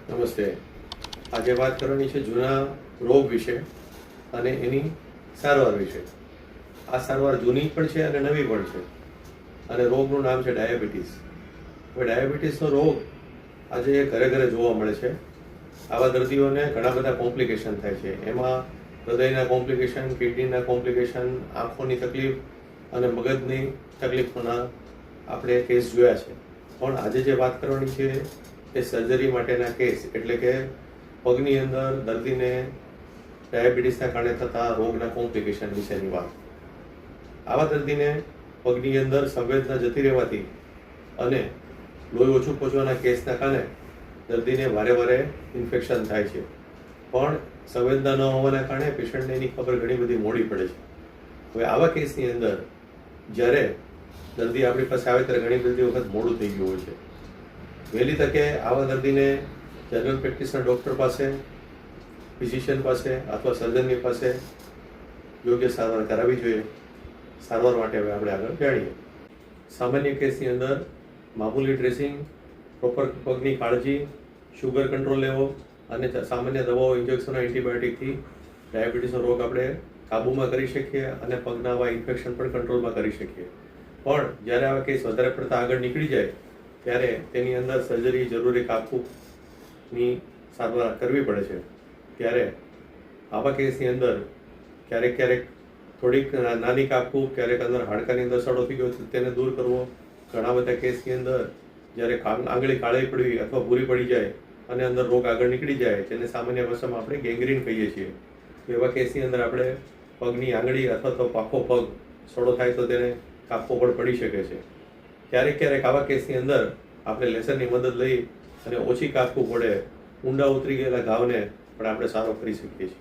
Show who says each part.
Speaker 1: નમસ્તે. આજે વાત કરવાની છે જૂના રોગ વિશે અને એની સારવાર વિશે. આ સારવાર જૂની પણ છે અને નવી પણ છે. અને રોગનું નામ છે ડાયાબિટીસ. હવે ડાયાબિટીસનો રોગ આજે ઘરે ઘરે જોવા મળે છે. આવા દર્દીઓને ઘણા બધા કોમ્પ્લિકેશન થાય છે. એમાં હૃદયના કોમ્પ્લિકેશન, કિડનીના કોમ્પ્લિકેશન, આંખોની તકલીફ અને મગજની તકલીફોના આપણે કેસ જોયા છે. પણ આજે જે વાત કરવાની છે એ સર્જરી માટેના કેસ, એટલે કે પગની અંદર દર્દીને ડાયાબિટીસના કારણે થતા રોગના કોમ્પ્લિકેશન વિશેની વાત. આવા દર્દીને પગની અંદર સંવેદના જતી રહેવાથી અને લોહી ઓછું પહોંચવાના કેસના કારણે દર્દીને વારે વારે ઇન્ફેક્શન થાય છે. પણ સંવેદના ન હોવાના કારણે પેશન્ટને એની ખબર ઘણી બધી મોડી પડે છે. હવે આવા કેસની અંદર જ્યારે દર્દી આપણી પાસે આવે ત્યારે ઘણી બધી વખત મોડું થઈ ગયું હોય છે. વહેલી તકે આવા દર્દીને જનરલ પ્રેક્ટિસના ડૉક્ટર પાસે, ફિઝિશિયન પાસે અથવા સર્જનની પાસે યોગ્ય સારવાર કરાવવી જોઈએ. સારવાર માટે હવે આપણે આગળ જાણીએ. સામાન્ય કેસની અંદર મામૂલી ડ્રેસિંગ, પ્રોપર પગની કાળજી, શુગર કંટ્રોલ લેવો અને સામાન્ય દવાઓ, ઇન્જેક્શનો, એન્ટીબાયોટિકથી ડાયાબિટીસનો રોગ આપણે કાબૂમાં કરી શકીએ અને પગના આવા ઇન્ફેક્શન પણ કંટ્રોલમાં કરી શકીએ. પણ જ્યારે આવા કેસ વધારે પડતા આગળ નીકળી જાય ત્યારે તેની અંદર સર્જરી, જરૂરી કાપવુંની સારવાર કરવી પડે છે. ત્યારે આવા કેસની અંદર ક્યારેક થોડીક નાની કાપવું, ક્યારેક અંદર હાડકાની અંદર સડો થઈ ગયો તેને દૂર કરવો. ઘણા બધા કેસની અંદર જ્યારે આંગળી કાળી પડવી અથવા ભૂરી પડી જાય અને અંદર રોગ આગળ નીકળી જાય, જેને સામાન્ય ભાષામાં આપણે ગેંગ્રીન કહીએ છીએ, એવા કેસની અંદર આપણે પગની આંગળી અથવા તો પાકો પગ સડો થાય તો તેને કાપવો પણ પડી શકે છે. ક્યારેક આવા કેસની અંદર આપણે લેસરની મદદ લઈ અને ઓછી કાપવું પડે, ઊંડા ઉતરી ગયેલા ઘાવને પણ આપણે સારો કરી શકીએ છીએ.